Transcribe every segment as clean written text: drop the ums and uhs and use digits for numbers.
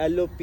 LOP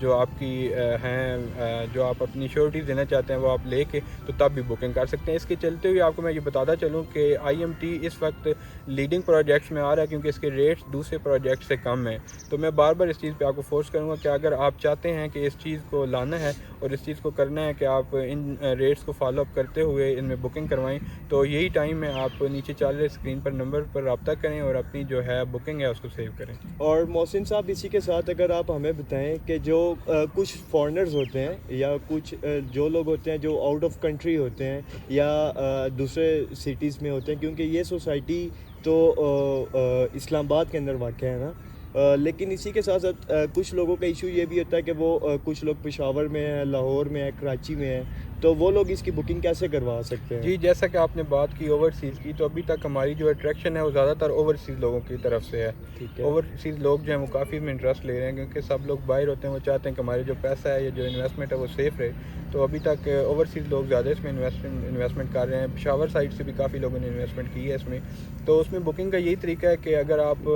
جو آپ کی ہیں جو آپ اپنی شیورٹیز دینا چاہتے ہیں وہ آپ لے کے تو تب بھی بکنگ کر سکتے ہیں. اس کے چلتے ہوئے آپ کو میں یہ بتاتا چلوں کہ IMT اس وقت لیڈنگ پروجیکٹس میں آ رہا ہے کیونکہ اس کے ریٹس دوسرے پروجیکٹ سے کم ہیں. تو میں بار بار اس چیز پہ آپ کو فورس کروں گا کہ اگر آپ چاہتے ہیں کہ اس چیز کو لانا ہے اور اس چیز کو کرنا ہے کہ آپ ان ریٹس کو فالو اپ کرتے ہوئے ان میں بکنگ کروائیں, تو یہی ٹائم ہے. آپ نیچے چل رہے اسکرین پر نمبر پر رابطہ کریں اور اپنی جو ہے بکنگ ہے اس کو سیو کریں. اور محسن صاحب اسی کے ساتھ اگر آپ ہمیں بتائیں کہ جو کچھ فارنرز ہوتے ہیں یا کچھ جو لوگ ہوتے ہیں جو آؤٹ آف کنٹری ہوتے ہیں یا دوسرے سٹیز میں ہوتے ہیں, کیونکہ یہ سوسائٹی تو اسلام آباد کے اندر واقع ہے نا, لیکن اسی کے ساتھ ساتھ کچھ لوگوں کا ایشو یہ بھی ہوتا ہے کہ وہ کچھ لوگ پشاور میں ہیں, لاہور میں ہیں, کراچی میں ہیں, تو وہ لوگ اس کی بکنگ کیسے کروا سکتے ہیں؟ جی جیسا کہ آپ نے بات کی اوورسیز کی, تو ابھی تک ہماری جو اٹریکشن ہے وہ زیادہ تر اوورسیز لوگوں کی طرف سے ہے. ٹھیک ہے. اوورسیز لوگ جو ہیں وہ کافی اس میں انٹرسٹ لے رہے ہیں کیونکہ سب لوگ باہر ہوتے ہیں, وہ چاہتے ہیں کہ ہمارے جو پیسہ ہے یا جو انویسٹمنٹ ہے وہ سیف رہے. تو ابھی تک اوورسیز لوگ زیادہ اس میں انویسٹمنٹ کر رہے ہیں. پشاور سائڈ سے بھی کافی لوگوں نے انویسٹمنٹ کی ہے اس میں. تو اس میں بکنگ کا یہی طریقہ ہے کہ اگر آپ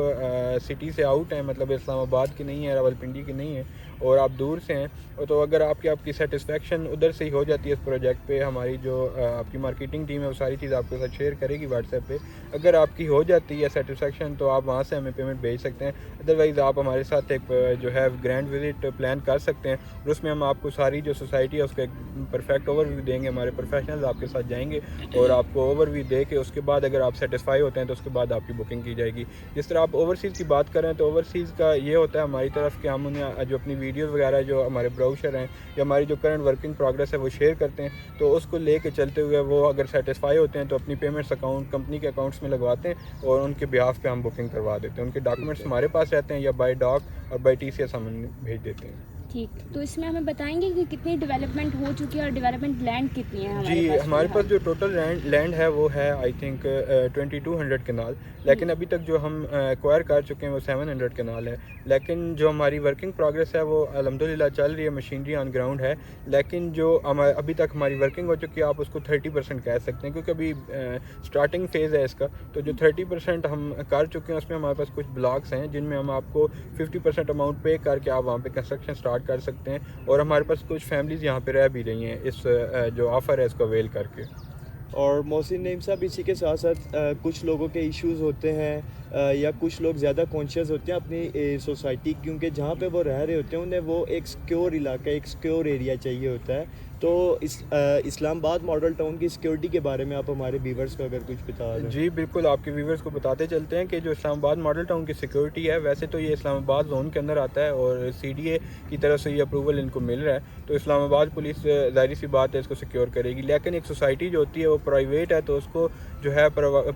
سٹی سے آؤٹ ہیں, مطلب اسلام آباد کی نہیں ہے, راولپنڈی کی نہیں ہے, اور آپ دور سے ہیں, تو اگر آپ کی سیٹسفیکشن ادھر سے ہی ہو جاتی ہے اس پروجیکٹ پہ, ہماری جو آپ کی مارکیٹنگ ٹیم ہے وہ ساری چیز آپ کے ساتھ شیئر کرے گی واٹس ایپ پہ. اگر آپ کی ہو جاتی ہے سیٹسفیکشن تو آپ وہاں سے ہمیں پیمنٹ بھیج سکتے ہیں. ادروائز آپ ہمارے ساتھ ایک جو ہے گرینڈ وزٹ پلان کر سکتے ہیں, اور اس میں ہم آپ کو ساری جو سوسائٹی ہے اس کا ایک پرفیکٹ اوور ویو دیں گے. ہمارے پروفیشنلز آپ کے ساتھ جائیں گے اور آپ کو اوور ویو دے کے اس کے بعد اگر آپ سیٹسفائی ہوتے ہیں تو اس کے بعد آپ کی بکنگ کی جائے گی. جس طرح آپ اوورسیز کی بات کریں تو اوورسیز کا یہ ہوتا ہے ہماری طرف کہ ہم انہیں جو اپنی ویڈیوز وغیرہ جو ہمارے براؤشر ہیں یا ہماری جو کرنٹ ورکنگ پروگریس ہے وہ شیئر کرتے ہیں, تو اس کو لے کے چلتے ہوئے وہ اگر سیٹسفائی ہوتے ہیں تو اپنی پیمنٹس اکاؤنٹ کمپنی کے اکاؤنٹس میں لگواتے ہیں اور ان کے بیہاف پہ ہم بکنگ کروا دیتے ہیں. ان کے ڈاکومنٹس ہمارے پاس رہتے ہیں یا بائی ڈاک اور بائی TCS ہم بھیج دیتے ہیں. ٹھیک, تو اس میں ہمیں بتائیں گے کہ کتنی ڈیولپمنٹ ہو چکی ہے اور ڈیولپمنٹ لینڈ کتنی ہے جی ہمارے پاس جو ٹوٹل لینڈ ہے وہ ہے آئی تھنک 2200 کنال, لیکن ابھی تک جو ہم ایکوائر کر چکے ہیں وہ 700 کنال ہے. لیکن جو ہماری ورکنگ پروگریس ہے وہ الحمدللہ چل رہی ہے, مشینری آن گراؤنڈ ہے. لیکن جو ابھی تک ہماری ورکنگ ہو چکی ہے آپ اس کو 30% کہہ سکتے ہیں, کیونکہ ابھی اسٹارٹنگ فیز ہے اس کا. تو جو 30% ہم کر چکے ہیں اس میں ہمارے پاس کچھ بلاکس ہیں جن میں ہم آپ کو 50% اماؤنٹ پے کر کے آپ وہاں پہ کنسٹرکشن اسٹارٹ کر سکتے ہیں. اور ہمارے پاس کچھ فیملیز یہاں پہ رہ بھی رہی ہیں اس جو آفر ہے اس کو اویل کر کے. اور محسن نعیم صاحب اسی کے ساتھ ساتھ کچھ لوگوں کے ایشوز ہوتے ہیں یا کچھ لوگ زیادہ کانشیس ہوتے ہیں اپنی سوسائٹی, کیونکہ جہاں پہ وہ رہ رہے ہوتے ہیں انہیں وہ ایک سیکیور علاقہ, ایک سیکیور ایریا چاہیے ہوتا ہے. تو اسلام آباد ماڈل ٹاؤن کی سیکیورٹی کے بارے میں آپ ہمارے ویورز کو اگر کچھ بتا دیں. جی بالکل, آپ کے ویورز کو بتاتے چلتے ہیں کہ جو اسلام آباد ماڈل ٹاؤن کی سیکیورٹی ہے, ویسے تو یہ اسلام آباد زون کے اندر آتا ہے اور CDA کی طرف سے یہ اپروول ان کو مل رہا ہے. تو اسلام آباد پولیس ظاہری سی بات ہے اس کو سیکیور کرے گی. لیکن ایک سوسائٹی جو ہوتی ہے وہ پرائیویٹ ہے, تو اس کو جو ہے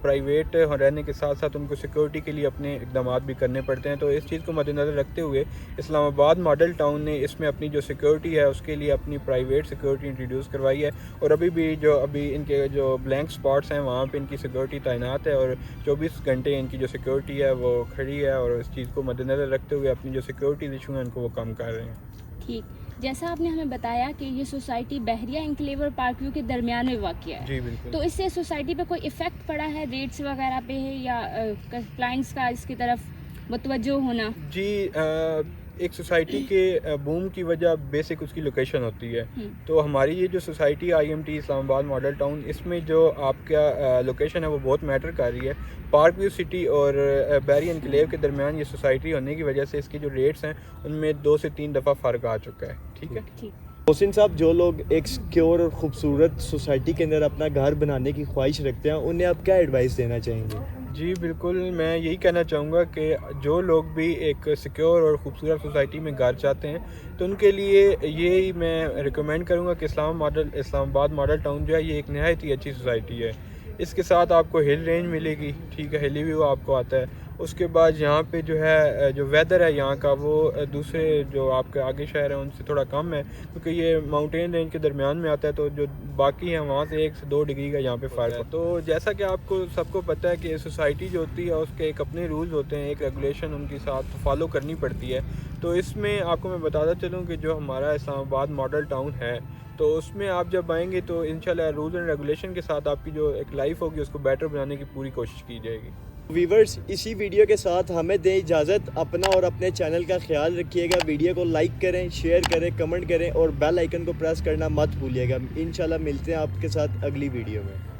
پرائیویٹ رہنے کے ساتھ ساتھ ان کو سیکیورٹی کے لیے اپنے اقدامات بھی کرنے پڑتے ہیں. تو اس چیز کو مد نظر رکھتے ہوئے اسلام آباد ماڈل ٹاؤن نے اس میں اپنی جو سیکیورٹی ہے اس کے لیے اپنی پرائیویٹ سیکیورٹی انٹروڈیوس کروائی ہے. اور ابھی ان کے جو بلینک سپاٹس ہیں وہاں پہ ان کی سیکیورٹی تعینات ہے اور 24 گھنٹے ان کی جو سیکیورٹی ہے وہ کھڑی ہے, اور اس چیز کو مد نظر رکھتے ہوئے اپنی جو سیکیورٹی ایشو ہیں ان کو وہ کم کر رہے ہیں. ٹھیک, جیسا آپ نے ہمیں بتایا کہ یہ سوسائٹی بحریہ انکلیو اور پارک ویو کے درمیان میں واقع ہے. جی بالکل. تو اس سے سوسائٹی پہ کوئی ایفیکٹ پڑا ہے ریٹس وغیرہ پہ ہے یا کلائنٹس کا اس کی طرف متوجہ ہونا؟ جی ایک سوسائٹی کے بوم کی وجہ بیسک اس کی لوکیشن ہوتی ہے. تو ہماری یہ جو سوسائٹی IMT اسلام آباد ماڈل ٹاؤن, اس میں جو آپ کا لوکیشن ہے وہ بہت میٹر کر رہی ہے. پارک ویو سٹی اور بحریہ انکلیو کے درمیان یہ سوسائٹی ہونے کی وجہ سے اس کے جو ریٹس ہیں ان میں 2 سے 3 دفعہ فرق آ چکا ہے. ٹھیک ہے. محسن صاحب, جو لوگ ایک سیکیور اور خوبصورت سوسائٹی کے اندر اپنا گھر بنانے کی خواہش رکھتے ہیں انہیں آپ کیا ایڈوائس دینا چاہیں گے؟ جی بالکل, میں یہی کہنا چاہوں گا کہ جو لوگ بھی ایک سیکیور اور خوبصورت سوسائٹی میں گھر چاہتے ہیں تو ان کے لیے یہی میں ریکمینڈ کروں گا کہ اسلام آباد ماڈل ٹاؤن جو ہے یہ ایک نہایت ہی اچھی سوسائٹی ہے. اس کے ساتھ آپ کو ہل رینج ملے گی, ٹھیک ہے, ہلی ویو آپ کو آتا ہے. اس کے بعد یہاں پہ جو ہے جو ویدر ہے یہاں کا وہ دوسرے جو آپ کے آگے شہر ہیں ان سے تھوڑا کم ہے, کیونکہ یہ ماؤنٹین رینج کے درمیان میں آتا ہے. تو جو باقی ہیں وہاں سے 1 سے 2 ڈگری کا یہاں پہ فرق ہے. تو جیسا کہ آپ کو سب کو پتہ ہے کہ سوسائٹی جو ہوتی ہے اس کے ایک اپنے رولز ہوتے ہیں, ایک ریگولیشن ان کے ساتھ فالو کرنی پڑتی ہے. تو اس میں آپ کو میں بتاتا چلوں کہ جو ہمارا اسلام آباد ماڈل ٹاؤن ہے تو اس میں آپ جب آئیں گے تو انشاءاللہ رولز اینڈ ریگولیشن کے ساتھ آپ کی جو ایک لائف ہوگی اس کو بیٹر بنانے کی پوری کوشش کی جائے گی. ویورز اسی ویڈیو کے ساتھ ہمیں دیں اجازت. اپنا اور اپنے چینل کا خیال رکھیے گا. ویڈیو کو لائک کریں, شیئر کریں, کمنٹ کریں اور بیل آئیکن کو پریس کرنا مت بھولیے گا. انشاءاللہ ملتے ہیں آپ کے ساتھ اگلی ویڈیو میں.